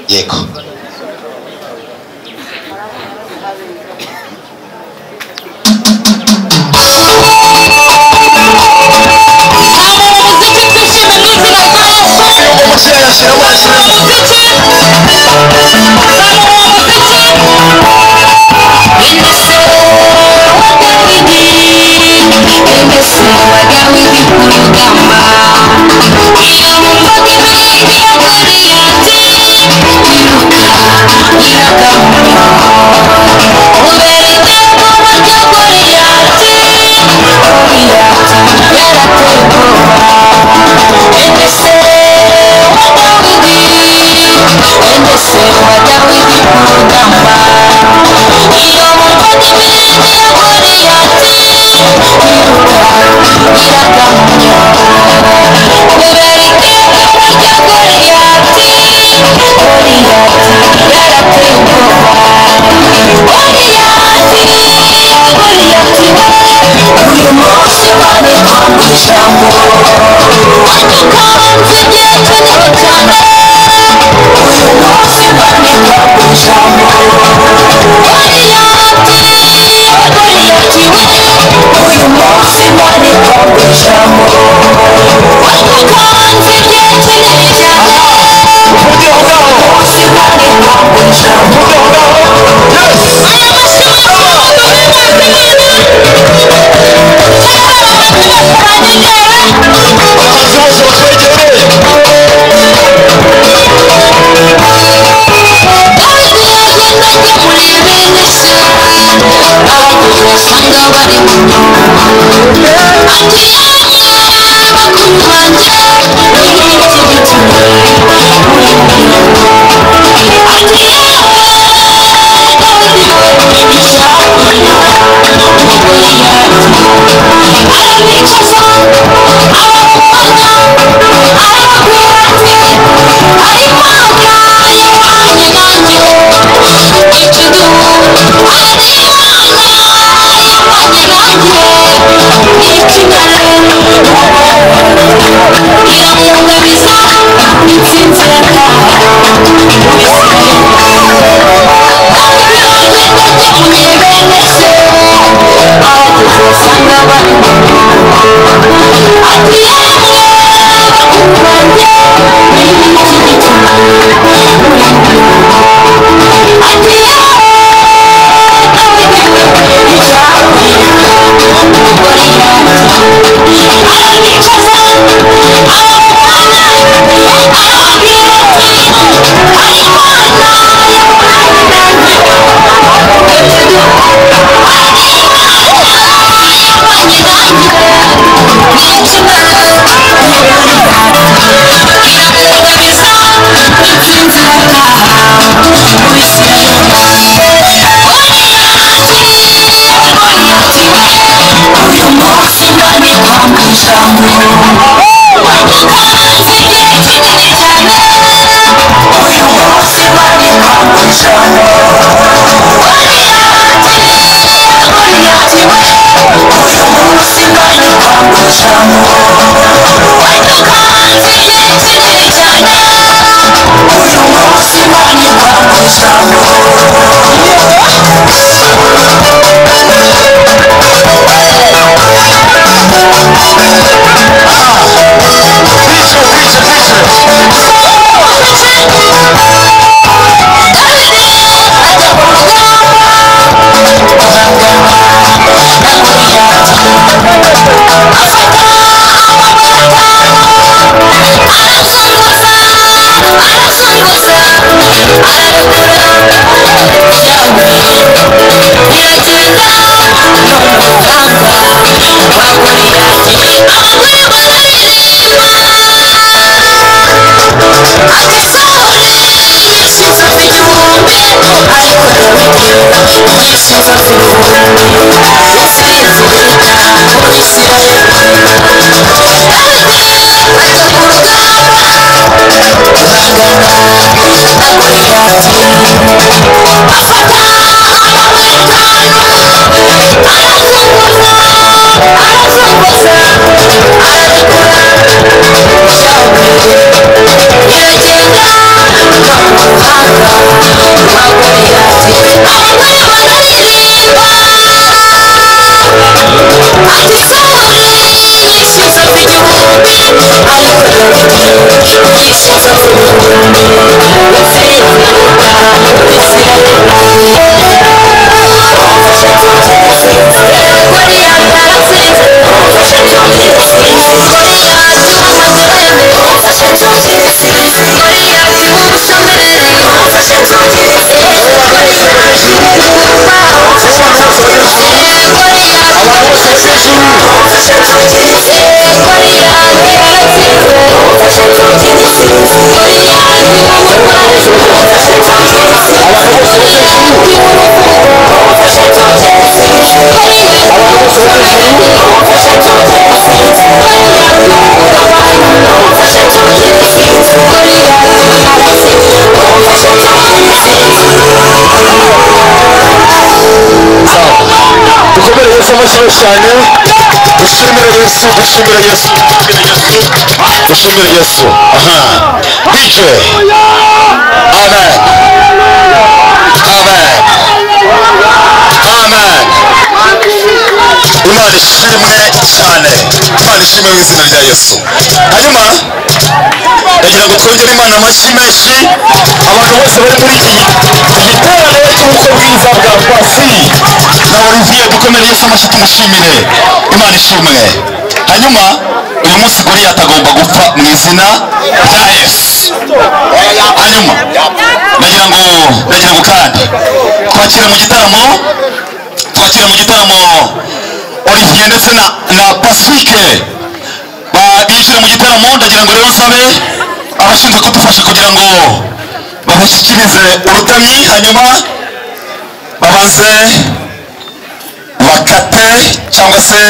yego. cyane dushimire Yesu aha DJ amen Imana ishimwe cyane Imana ishimwe mu izina rya Yesu hanyuma ndagira ngo twongere Imana amashyi menshi abantu bose bari muri iki giterane cy'ubukwe bwiza bwa Pasi na Olivier dukomere Yesu amashyi tumushimire Imana ishimwe hanyuma uyu munsi Goliath agomba gupfa mu izina rya Yesu hanyuma ndagira ngo kandi twakire mu gitaramo Olivier ndetse na Pacifique binjire mu gitaramo ndagira ngo rero nsabe abashinzwe kudufasha kugira ngo babashyikirize urutamyi hanyuma babanze bakate cyangwa se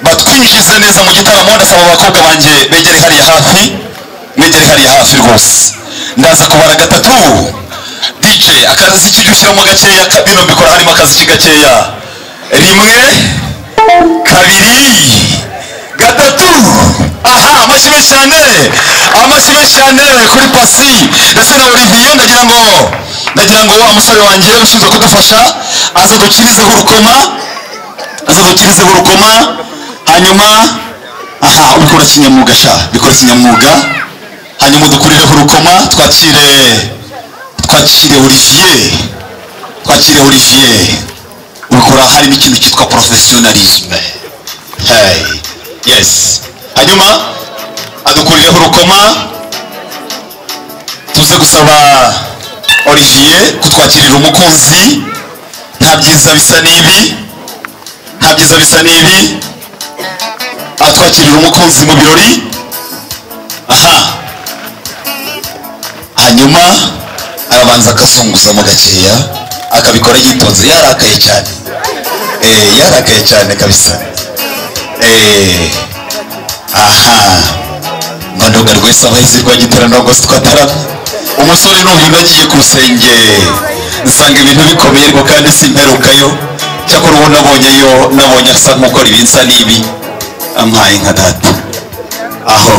batwinjize neza mu gitaramo ndasaba abakobwa banjye begere hariya hafi rwose ndaza kubara gatatu DJ akazi kijyushyiramo gakeya bino mbikora harimo akazi gakeya rimwe kabiri gatatu aha amashyi cyane kuri Pasi ndetse na Olivier ndagira ngo wa musore wanjye ushinzwe kudufasha aza dukirizeho urukoma hanyuma aha ubikora kinyamwuga hanyuma dukurireho urukoma twakire Olivier ubikora harimo ikintu cyitwa professionalisme yes hanyuma adukurireho urukoma tuze gusaba Olivier kutwakirira umukunzi nta byiza bisa n'ibi atwakirira umukunzi mu birori aha hanyuma arabanza akazunguzamo gakeya akabikora yitonze yarakaye cyane kabisa aha Mandoga rwese abahizi rwa giterano rwose twatara umusore n'uyu nagiye ku rusenge nsanga ibintu bikomeye ariko kandi simperukayo cyakora ubu nabonye asa nk'ukora ibinsa n'ibi ampaye nka data aho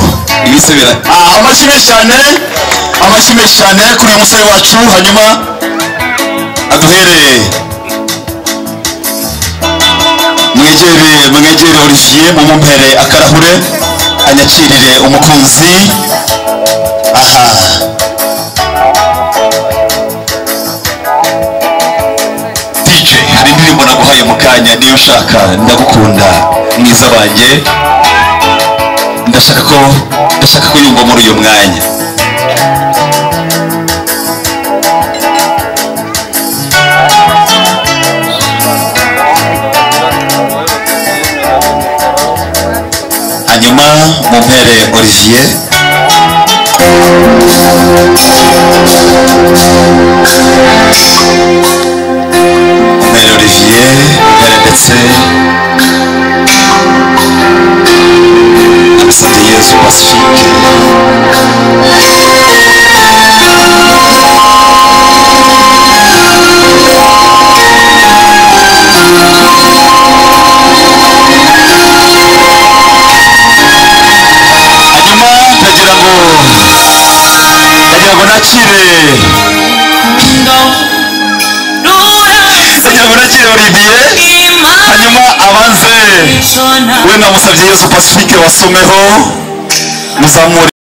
ibisubira amashyi menshi cyane kuri uyu musore wacu hanyuma aduhereye mwegere Olivier mumumpere akarahure anyakirire umukunzi aha DJ hari indirimbo naguhaye mu kanya niyo ushaka ndagukunda mwiza wanjye ndashaka ko yumva muri uyu mwanya hanyuma mumpere Olivier ndetse Asante Yesu Pacifique hanyuma ndagira ngo nakire kugira ngo nakire Olivier hanyuma abanze we namusabye Yesu Pacifique wasomeho muzamure